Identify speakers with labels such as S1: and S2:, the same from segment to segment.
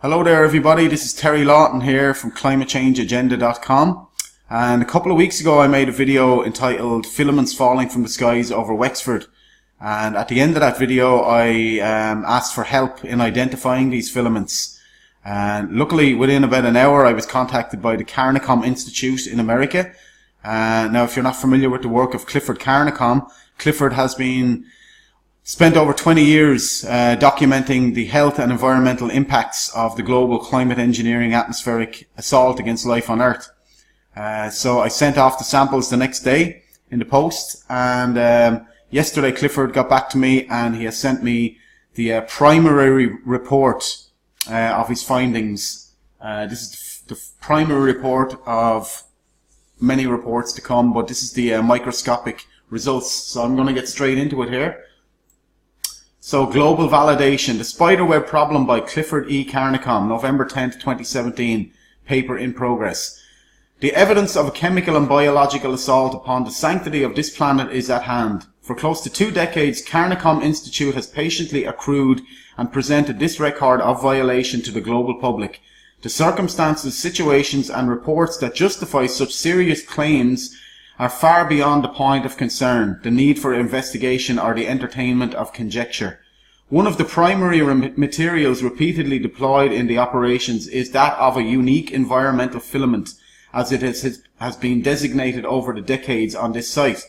S1: Hello there everybody, this is Terry Lawton here from climatechangeagenda.com, and a couple of weeks ago I made a video entitled Filaments Falling from the Skies over Wexford, and at the end of that video I asked for help in identifying these filaments, and luckily within about an hour I was contacted by the Carnicom Institute in America. Now if you're not familiar with the work of Clifford Carnicom, Clifford has spent over 20 years documenting the health and environmental impacts of the global climate engineering atmospheric assault against life on Earth. So I sent off the samples the next day in the post, and yesterday Clifford got back to me and he has sent me the primary report of his findings. This is the primary report of many reports to come, but this is the microscopic results. So I'm going to get straight into it here. So, global validation, the spiderweb problem by Clifford E. Carnicom, November 10th, 2017, paper in progress. The evidence of a chemical and biological assault upon the sanctity of this planet is at hand. For close to 2 decades, Carnicom Institute has patiently accrued and presented this record of violation to the global public. The circumstances, situations and reports that justify such serious claims are far beyond the point of concern, the need for investigation or the entertainment of conjecture. One of the primary materials repeatedly deployed in the operations is that of a unique environmental filament, as it has been designated over the decades on this site.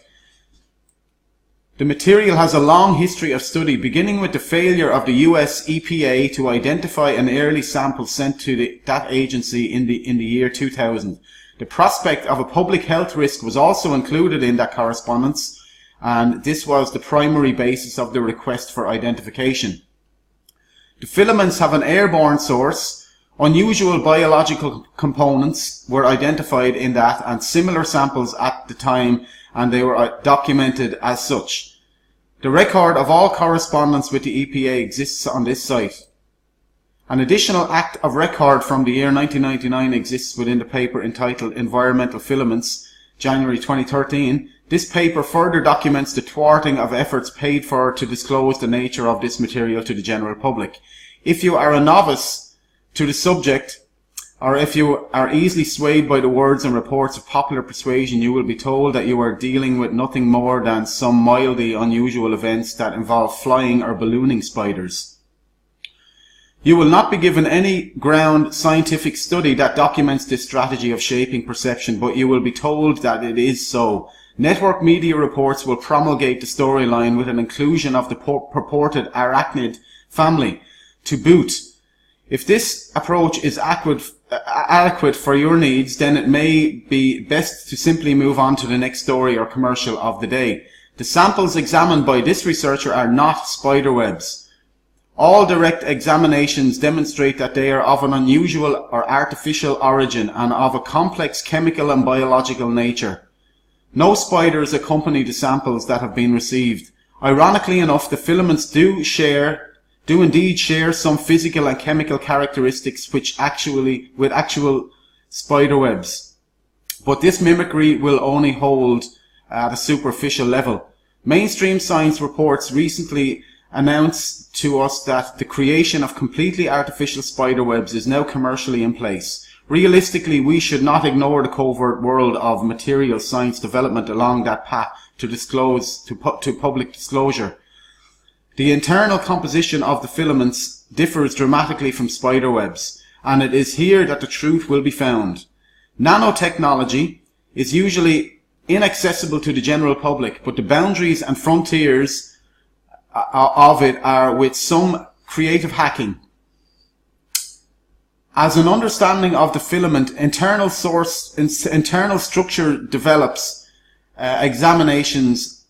S1: The material has a long history of study, beginning with the failure of the US EPA to identify an early sample sent to that agency in the year 2000. The prospect of a public health risk was also included in that correspondence, and this was the primary basis of the request for identification. The filaments have an airborne source. Unusual biological components were identified in that and similar samples at the time, and they were documented as such. The record of all correspondence with the EPA exists on this site. An additional act of record from the year 1999 exists within the paper entitled Environmental Filaments, January 2013. This paper further documents the thwarting of efforts paid for to disclose the nature of this material to the general public. If you are a novice to the subject, or if you are easily swayed by the words and reports of popular persuasion, you will be told that you are dealing with nothing more than some mildly unusual events that involve flying or ballooning spiders. You will not be given any ground scientific study that documents this strategy of shaping perception, but you will be told that it is so. Network media reports will promulgate the storyline with an inclusion of the purported arachnid family to boot. If this approach is adequate for your needs, then it may be best to simply move on to the next story or commercial of the day. The samples examined by this researcher are not spiderwebs. All direct examinations demonstrate that they are of an unusual or artificial origin and of a complex chemical and biological nature. No spiders accompany the samples that have been received. Ironically enough, the filaments do indeed share some physical and chemical characteristics with actual spiderwebs. But this mimicry will only hold at a superficial level. Mainstream science reports recently announced to us that the creation of completely artificial spiderwebs is now commercially in place. Realistically, we should not ignore the covert world of material science development along that path to public disclosure. The internal composition of the filaments differs dramatically from spiderwebs, and it is here that the truth will be found. Nanotechnology is usually inaccessible to the general public, but the boundaries and frontiers of it are with some creative hacking. As an understanding of the filament, internal structure develops, examinations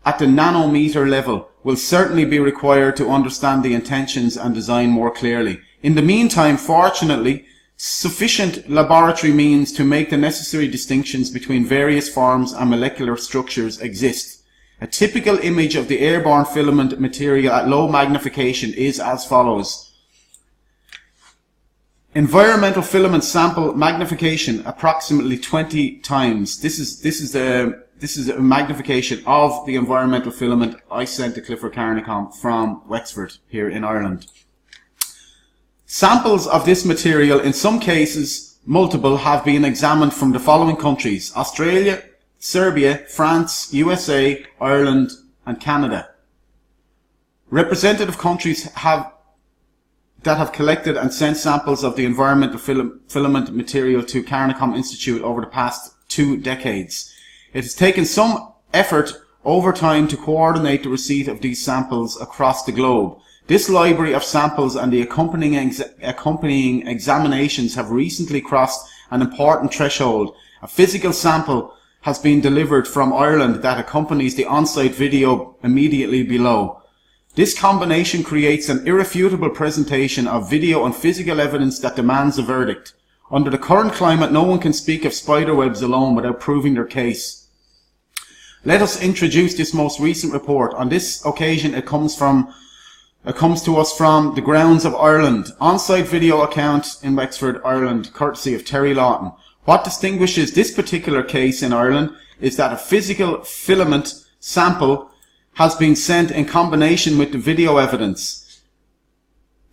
S1: at the nanometer level will certainly be required to understand the intentions and design more clearly. In the meantime, fortunately, sufficient laboratory means to make the necessary distinctions between various forms and molecular structures exist. A typical image of the airborne filament material at low magnification is as follows. Environmental filament sample magnification approximately 20 times. This is a magnification of the environmental filament I sent to Clifford Carnicom from Wexford here in Ireland. Samples of this material, in some cases multiple, have been examined from the following countries: Australia, Serbia, France, USA, Ireland and Canada. Representative countries that have collected and sent samples of the environmental filament material to Carnicom Institute over the past 2 decades. It has taken some effort over time to coordinate the receipt of these samples across the globe. This library of samples and the accompanying examinations have recently crossed an important threshold. A physical sample has been delivered from Ireland that accompanies the on-site video immediately below. This combination creates an irrefutable presentation of video and physical evidence that demands a verdict. Under the current climate, no one can speak of spiderwebs alone without proving their case. Let us introduce this most recent report. On this occasion, it comes to us from the grounds of Ireland. On-site video account in Wexford, Ireland, courtesy of Terry Lawton. What distinguishes this particular case in Ireland is that a physical filament sample has been sent in combination with the video evidence.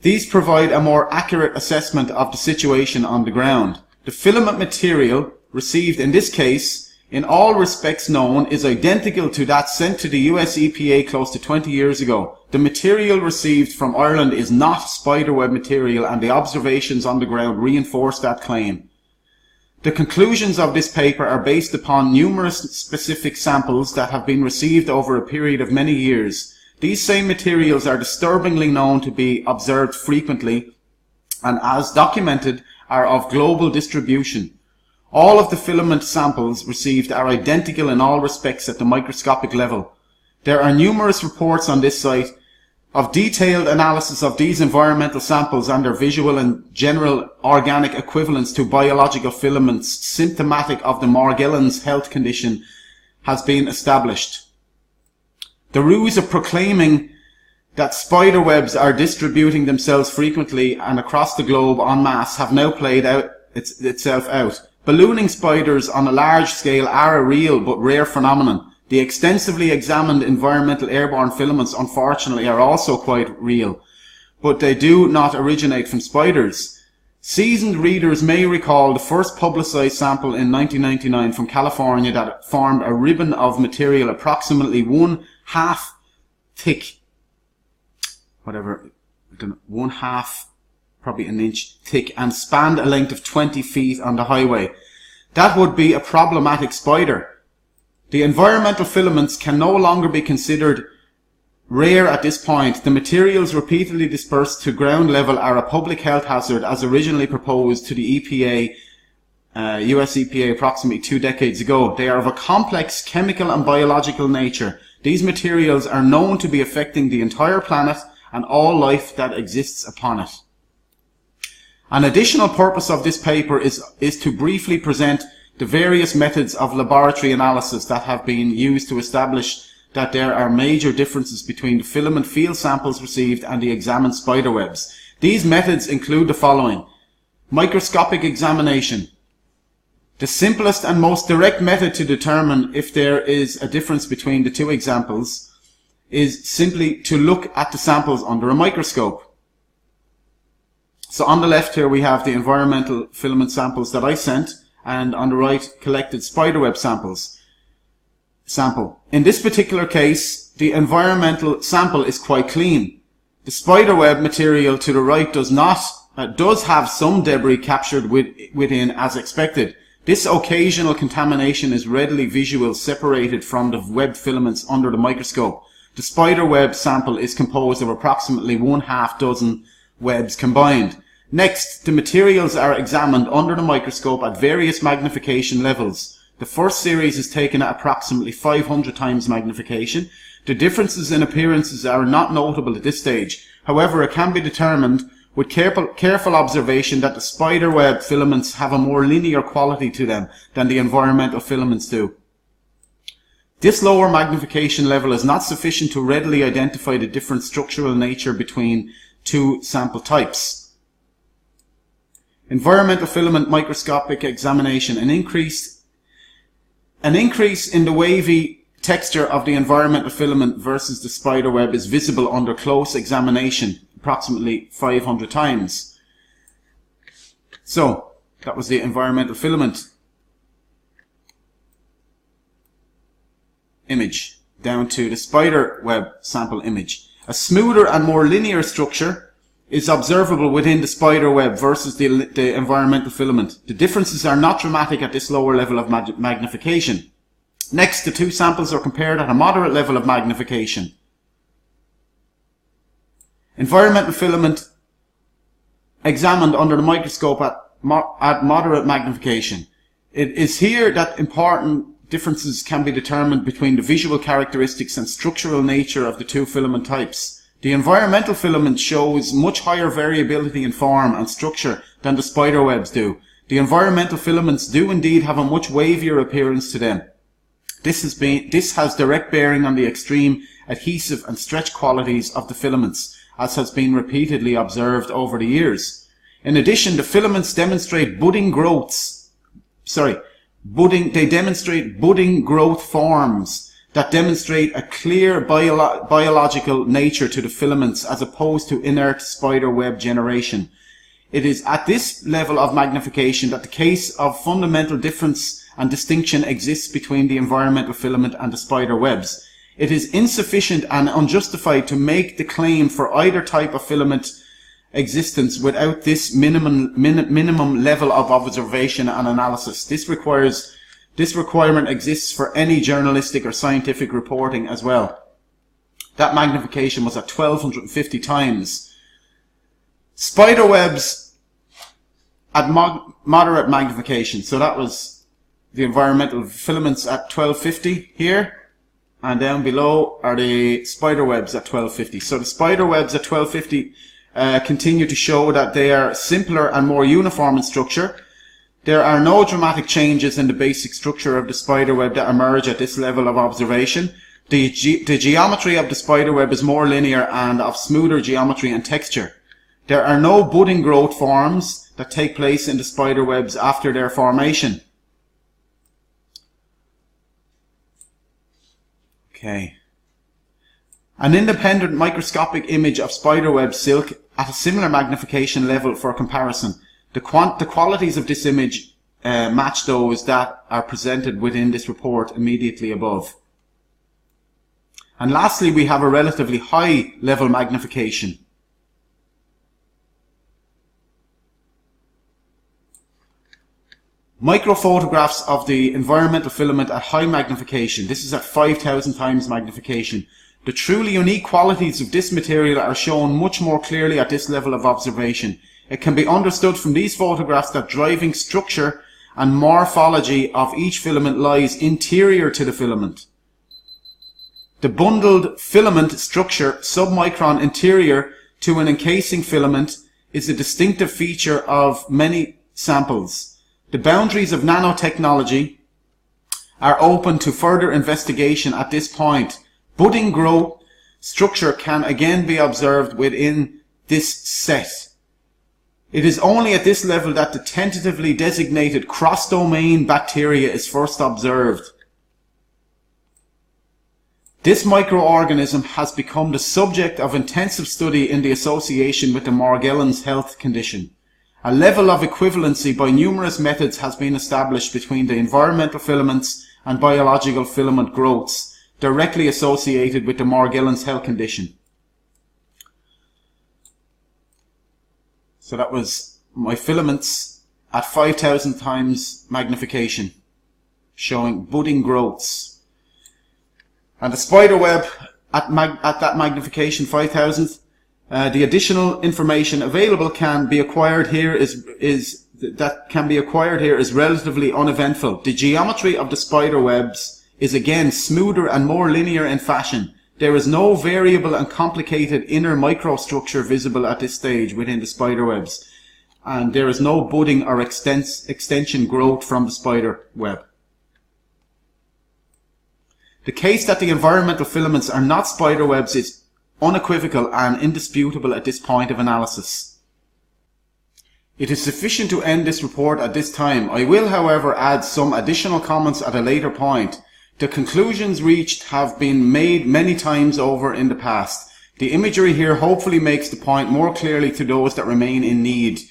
S1: These provide a more accurate assessment of the situation on the ground. The filament material received in this case, in all respects known, is identical to that sent to the US EPA close to 20 years ago. The material received from Ireland is not spiderweb material, and the observations on the ground reinforce that claim. The conclusions of this paper are based upon numerous specific samples that have been received over a period of many years. These same materials are disturbingly known to be observed frequently and, as documented, are of global distribution. All of the filament samples received are identical in all respects at the microscopic level. There are numerous reports on this site of detailed analysis of these environmental samples and their visual and general organic equivalence to biological filaments symptomatic of the Morgellons health condition has been established. The ruse of proclaiming that spiderwebs are distributing themselves frequently and across the globe en masse have now played itself out. Ballooning spiders on a large scale are a real but rare phenomenon. The extensively examined environmental airborne filaments, unfortunately, are also quite real, but they do not originate from spiders. Seasoned readers may recall the first publicized sample in 1999 from California that formed a ribbon of material approximately 1/2 thick, probably an inch thick, and spanned a length of 20 feet on the highway. That would be a problematic spider. The environmental filaments can no longer be considered rare at this point. The materials repeatedly dispersed to ground level are a public health hazard as originally proposed to the EPA, US EPA, approximately 2 decades ago. They are of a complex chemical and biological nature. These materials are known to be affecting the entire planet and all life that exists upon it. An additional purpose of this paper is to briefly present the various methods of laboratory analysis that have been used to establish that there are major differences between the filament field samples received and the examined spiderwebs. These methods include the following: microscopic examination. The simplest and most direct method to determine if there is a difference between the two examples is simply to look at the samples under a microscope. So on the left here we have the environmental filament samples that I sent, and on the right, collected spiderweb sample. In this particular case, the environmental sample is quite clean. The spiderweb material to the right does have some debris captured within as expected. This occasional contamination is readily visual, separated from the web filaments under the microscope. The spiderweb sample is composed of approximately 1/2 dozen webs combined. Next, the materials are examined under the microscope at various magnification levels. The first series is taken at approximately 500 times magnification. The differences in appearances are not notable at this stage. However, it can be determined with careful observation that the spiderweb filaments have a more linear quality to them than the environmental filaments do. This lower magnification level is not sufficient to readily identify the different structural nature between two sample types. Environmental filament microscopic examination. An increase in the wavy texture of the environmental filament versus the spiderweb is visible under close examination, approximately 500 times. So that was the environmental filament image down to the spider web sample image. A smoother and more linear structure is observable within the spider web versus the environmental filament. The differences are not dramatic at this lower level of magnification. Next, the two samples are compared at a moderate level of magnification. Environmental filament examined under the microscope at moderate magnification. It is here that important differences can be determined between the visual characteristics and structural nature of the two filament types. The environmental filament shows much higher variability in form and structure than the spider webs do. The environmental filaments do indeed have a much wavier appearance to them. This has direct bearing on the extreme adhesive and stretch qualities of the filaments, as has been repeatedly observed over the years. In addition, the filaments demonstrate budding growth forms that demonstrate a clear biological nature to the filaments as opposed to inert spider web generation. It is at this level of magnification that the case of fundamental difference and distinction exists between the environmental filament and the spider webs. It is insufficient and unjustified to make the claim for either type of filament existence without this minimum level of observation and analysis. This requirement exists for any journalistic or scientific reporting as well. That magnification was at 1250 times. Spider webs at moderate magnification. So that was the environmental filaments at 1250 here. And down below are the spider webs at 1250. So the spider webs at 1250 continue to show that they are simpler and more uniform in structure. There are no dramatic changes in the basic structure of the spider web that emerge at this level of observation. The geometry of the spider web is more linear and of smoother geometry and texture. There are no budding growth forms that take place in the spider webs after their formation. Okay. An independent microscopic image of spiderweb silk at a similar magnification level for comparison. The qualities of this image match those that are presented within this report immediately above. And lastly, we have a relatively high level magnification. Microphotographs of the environmental filament at high magnification. This is at 5,000 times magnification. The truly unique qualities of this material are shown much more clearly at this level of observation. It can be understood from these photographs that driving structure and morphology of each filament lies interior to the filament. The bundled filament structure, submicron interior to an encasing filament, is a distinctive feature of many samples. The boundaries of nanotechnology are open to further investigation at this point. Budding growth structure can again be observed within this set. It is only at this level that the tentatively designated cross-domain bacteria is first observed. This microorganism has become the subject of intensive study in the association with the Morgellons health condition. A level of equivalency by numerous methods has been established between the environmental filaments and biological filament growths directly associated with the Morgellons health condition. So that was my filaments at 5,000 times magnification, showing budding growths. And the spider web at that magnification 5,000, the additional information available can be acquired here is relatively uneventful. The geometry of the spider webs is again smoother and more linear in fashion. There is no variable and complicated inner microstructure visible at this stage within the spider webs, and there is no budding or extension growth from the spider web. The case that the environmental filaments are not spider webs is unequivocal and indisputable at this point of analysis. It is sufficient to end this report at this time. I will, however, add some additional comments at a later point. The conclusions reached have been made many times over in the past. The imagery here hopefully makes the point more clearly to those that remain in need.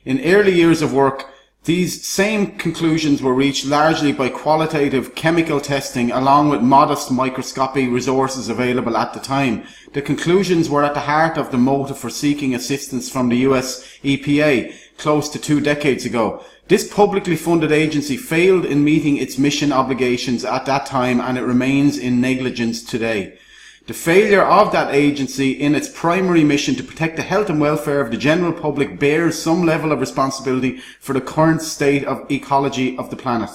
S1: In early years of work, these same conclusions were reached largely by qualitative chemical testing along with modest microscopy resources available at the time. The conclusions were at the heart of the motive for seeking assistance from the US EPA close to 2 decades ago. This publicly funded agency failed in meeting its mission obligations at that time, and it remains in negligence today. The failure of that agency in its primary mission to protect the health and welfare of the general public bears some level of responsibility for the current state of ecology of the planet.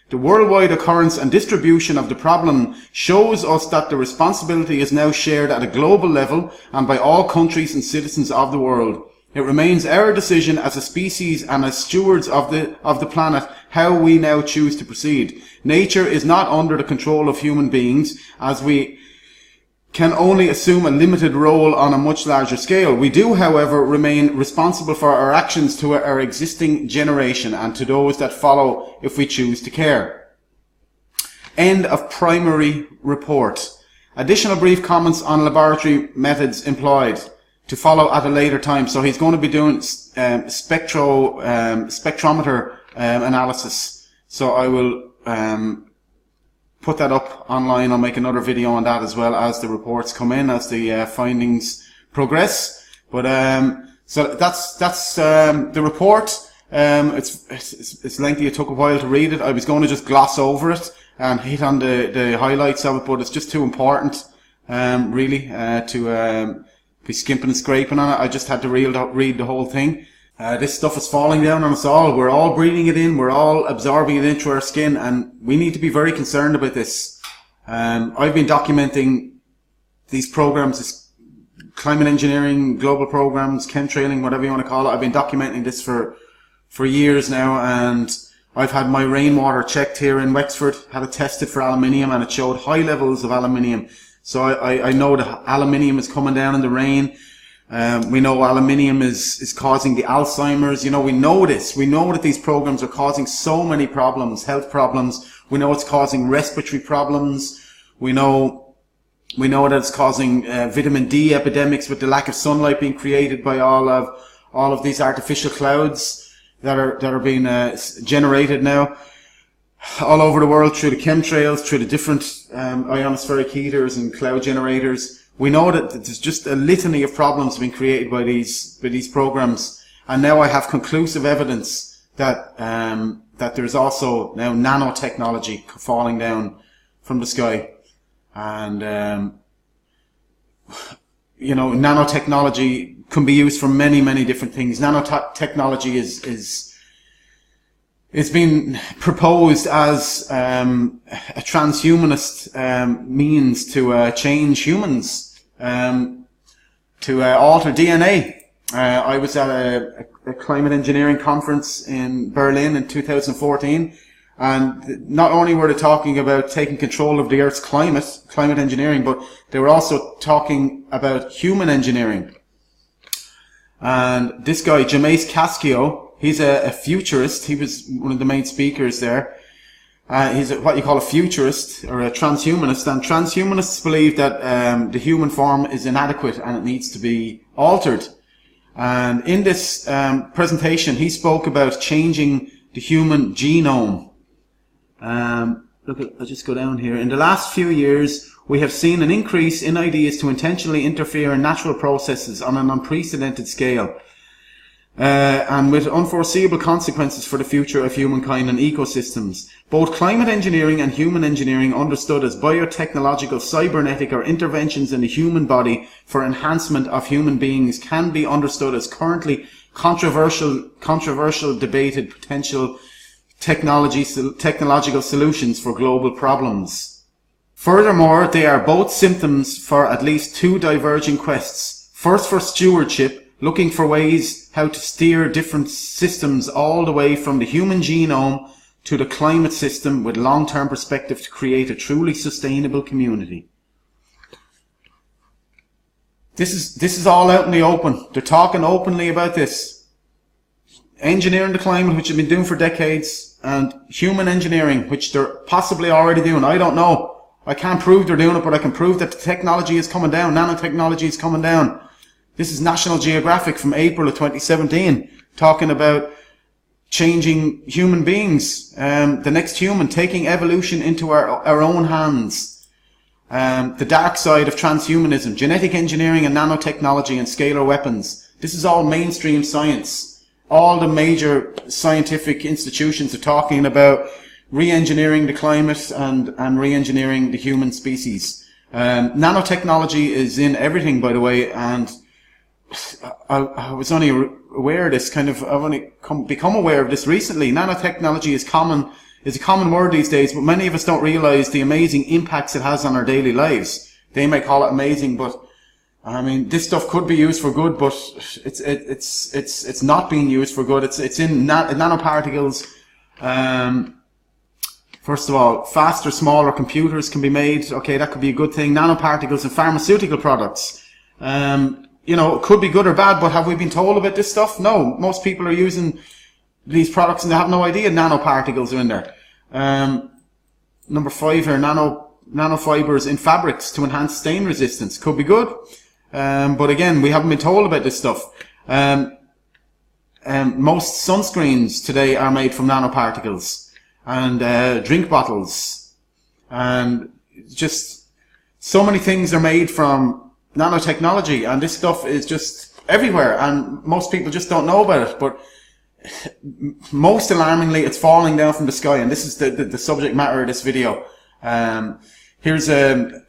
S1: The worldwide occurrence and distribution of the problem shows us that the responsibility is now shared at a global level and by all countries and citizens of the world. It remains our decision as a species and as stewards of the planet how we now choose to proceed. Nature is not under the control of human beings, as we can only assume a limited role on a much larger scale. We do, however, remain responsible for our actions to our existing generation and to those that follow if we choose to care. End of primary report. Additional brief comments on laboratory methods employed to follow at a later time. So he's going to be doing spectrometer analysis. So I will put that up online. I'll make another video on that as well as the reports come in, as the findings progress. But so that's the report. It's lengthy. It took a while to read it. I was going to just gloss over it and hit on the highlights of it, but it's just too important, really, to be skimping and scraping on it. I just had to read the whole thing. This stuff is falling down on us all. We're all breathing it in. We're all absorbing it into our skin, and we need to be very concerned about this. I've been documenting these programs, this climate engineering, global programs, chemtrailing, whatever you want to call it. I've been documenting this for years now, and I've had my rainwater checked here in Wexford, had it tested for aluminium, and it showed high levels of aluminium. So I know that aluminium is coming down in the rain. We know aluminium is causing the Alzheimer's. You know, we know this. We know that these programs are causing so many problems, health problems. We know it's causing respiratory problems. We know that it's causing vitamin D epidemics with the lack of sunlight being created by all of these artificial clouds that are being generated now all over the world through the chemtrails, through the different ionospheric heaters and cloud generators. We know that there's just a litany of problems being created by these programs, and now I have conclusive evidence that there's also now nanotechnology falling down from the sky, and you know, nanotechnology can be used for many different things. Nanotechnology is being proposed as a transhumanist means to change humans, to alter DNA. I was at a climate engineering conference in Berlin in 2014, and not only were they talking about taking control of the Earth's climate engineering, but they were also talking about human engineering. And this guy, James Cascio, he's a futurist. He was one of the main speakers there. He's what you call a futurist or a transhumanist, and transhumanists believe that the human form is inadequate and it needs to be altered. And in this presentation, he spoke about changing the human genome. Look, I'll just go down here. In the last few years, we have seen an increase in ideas to intentionally interfere in natural processes on an unprecedented scale, and with unforeseeable consequences for the future of humankind and ecosystems. Both climate engineering and human engineering, understood as biotechnological, cybernetic, or interventions in the human body for enhancement of human beings, can be understood as currently controversial debated potential technological solutions for global problems. Furthermore, they are both symptoms for at least two diverging quests. First, for stewardship, looking for ways how to steer different systems all the way from the human genome to the climate system with long-term perspective to create a truly sustainable community. This is all out in the open. They're talking openly about this. Engineering the climate, which they've been doing for decades, and human engineering, which they're possibly already doing. I don't know. I can't prove they're doing it, but I can prove that the technology is coming down. Nanotechnology is coming down. This is National Geographic from April of 2017, talking about changing human beings, the next human, taking evolution into our own hands. The dark side of transhumanism, genetic engineering and nanotechnology and scalar weapons. This is all mainstream science. All the major scientific institutions are talking about re-engineering the climate and re-engineering the human species. Nanotechnology is in everything, by the way, and I was only aware of this, I've only become aware of this recently. Nanotechnology is a common word these days, but many of us don't realize the amazing impacts it has on our daily lives. They may call it amazing, but I mean, this stuff could be used for good, but it's not being used for good. It's in nanoparticles. First of all, faster, smaller computers can be made. Okay, that could be a good thing. Nanoparticles in pharmaceutical products. You know, it could be good or bad, but have we been told about this stuff? No. Most people are using these products and they have no idea nanoparticles are in there. Number 5 here, nanofibers in fabrics to enhance stain resistance. Could be good. But again, we haven't been told about this stuff. Most sunscreens today are made from nanoparticles, and drink bottles, and just so many things are made from nanotechnology, and this stuff is just everywhere, and most people just don't know about it. But most alarmingly, it's falling down from the sky, and this is the subject matter of this video. Here's a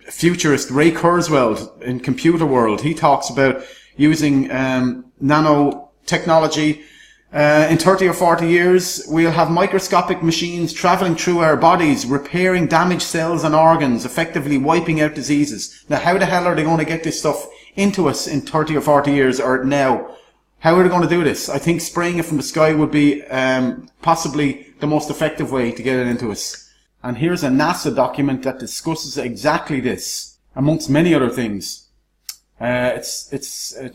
S1: futurist, Ray Kurzweil, in Computer World. He talks about using nanotechnology. In 30 or 40 years, we'll have microscopic machines traveling through our bodies, repairing damaged cells and organs, effectively wiping out diseases. Now, how the hell are they going to get this stuff into us in 30 or 40 years, or now? How are they going to do this? I think spraying it from the sky would be possibly the most effective way to get it into us. And here's a NASA document that discusses exactly this, amongst many other things. It's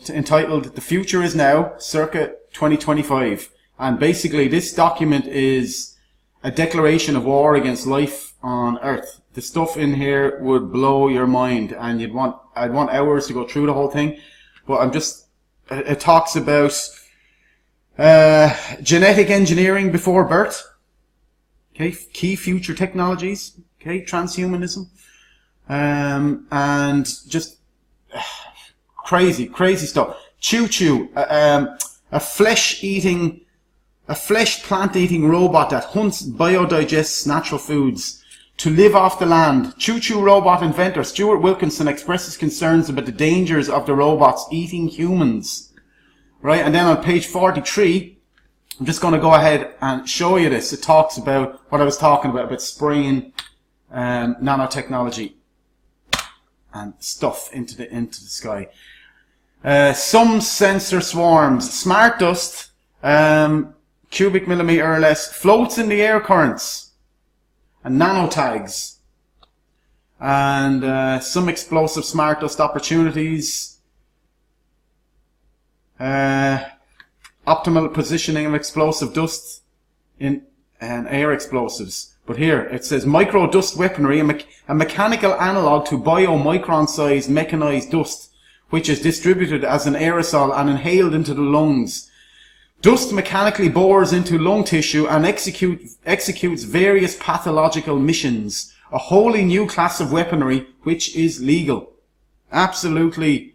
S1: entitled "The Future Is Now, circa 2025." And basically this document is a declaration of war against life on Earth. The stuff in here would blow your mind, and I'd want hours to go through the whole thing, but it talks about genetic engineering before birth, okay, key future technologies, okay, transhumanism, and just crazy stuff. Choo-choo, a flesh plant-eating robot that hunts, biodigests natural foods to live off the land. Choo-choo robot inventor Stuart Wilkinson expresses concerns about the dangers of the robots eating humans. Right, and then on page 43, I'm just going to go ahead and show you this. It talks about what I was talking about spraying nanotechnology and stuff into the sky. Some sensor swarms, smart dust, cubic millimeter or less, floats in the air currents, and nanotags, and some explosive smart dust opportunities, optimal positioning of explosive dust in air explosives. But here it says micro dust weaponry, a mechanical analog to biomicron-sized mechanized dust, which is distributed as an aerosol and inhaled into the lungs. Dust mechanically bores into lung tissue and executes various pathological missions. A wholly new class of weaponry which is legal. Absolutely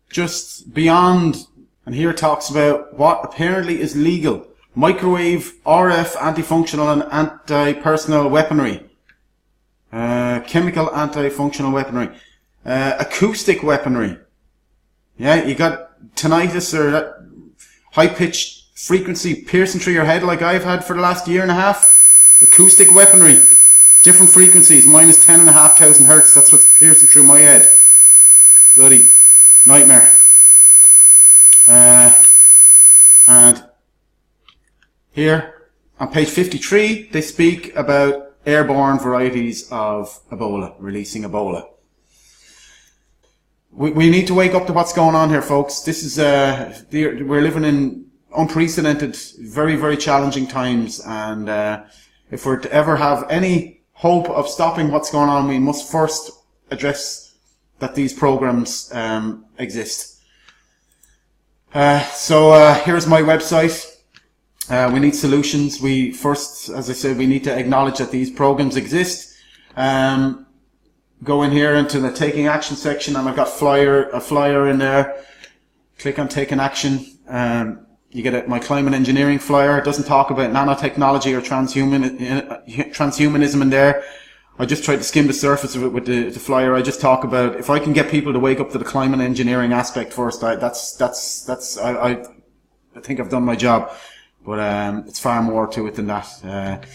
S1: just beyond. And here it talks about what apparently is legal. Microwave, RF, anti-functional and anti-personnel weaponry. Chemical anti-functional weaponry. Acoustic weaponry. Yeah, you got tinnitus or that high-pitched frequency piercing through your head like I've had for the last year and a half. Acoustic weaponry. Different frequencies. Mine is 10,500 hertz. That's what's piercing through my head. Bloody nightmare. And here on page 53 they speak about airborne varieties of Ebola, releasing Ebola. We need to wake up to what's going on here, folks. This is we're living in unprecedented, very, very challenging times, and if we're to ever have any hope of stopping what's going on, we must first address that these programs exist. Here's my website. We need solutions. We first, as I said, we need to acknowledge that these programs exist. Go in here into the taking action section, and I've got a flyer in there. Click on taking action. You get my climate engineering flyer. It doesn't talk about nanotechnology or transhumanism in there. I just tried to skim the surface of it with the flyer. I just talk about if I can get people to wake up to the climate engineering aspect first. I think I've done my job, but it's far more to it than that.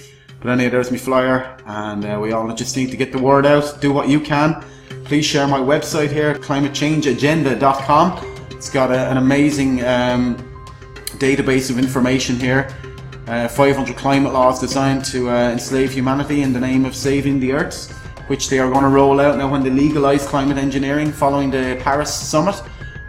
S1: But anyway, there's my flyer, and we all just need to get the word out. Do what you can. Please share my website here, climatechangeagenda.com. It's got an amazing database of information here. 500 climate laws designed to enslave humanity in the name of saving the earth, which they are going to roll out now when they legalize climate engineering following the Paris summit.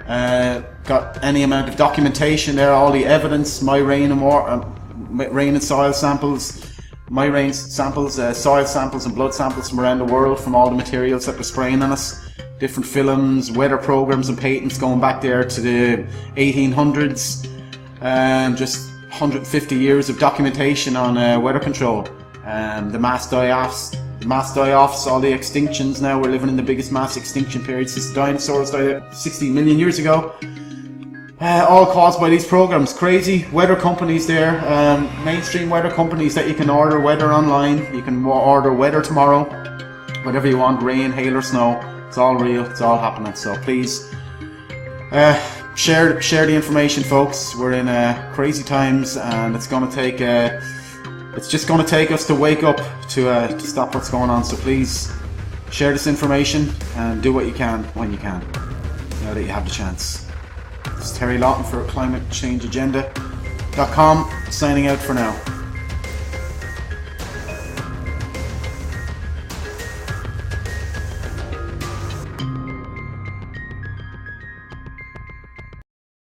S1: Got any amount of documentation there, all the evidence, rain and soil samples, soil samples and blood samples from around the world, from all the materials that were spraying on us, different films, weather programs and patents going back there to the 1800s, just 150 years of documentation on weather control, the mass die-offs, all the extinctions. Now we're living in the biggest mass extinction period since the dinosaurs died 60 million years ago. All caused by these programs. Crazy weather companies there, mainstream weather companies that you can order weather online. You can order weather tomorrow, whatever you want, rain, hail or snow. It's all real, it's all happening. So please share the information, folks. We're in crazy times, and it's going to take it's just going to take us to wake up to stop what's going on. So please share this information and do what you can when you can, now that you have the chance. This is Terry Lawton for climatechangeagenda.com, signing out for now.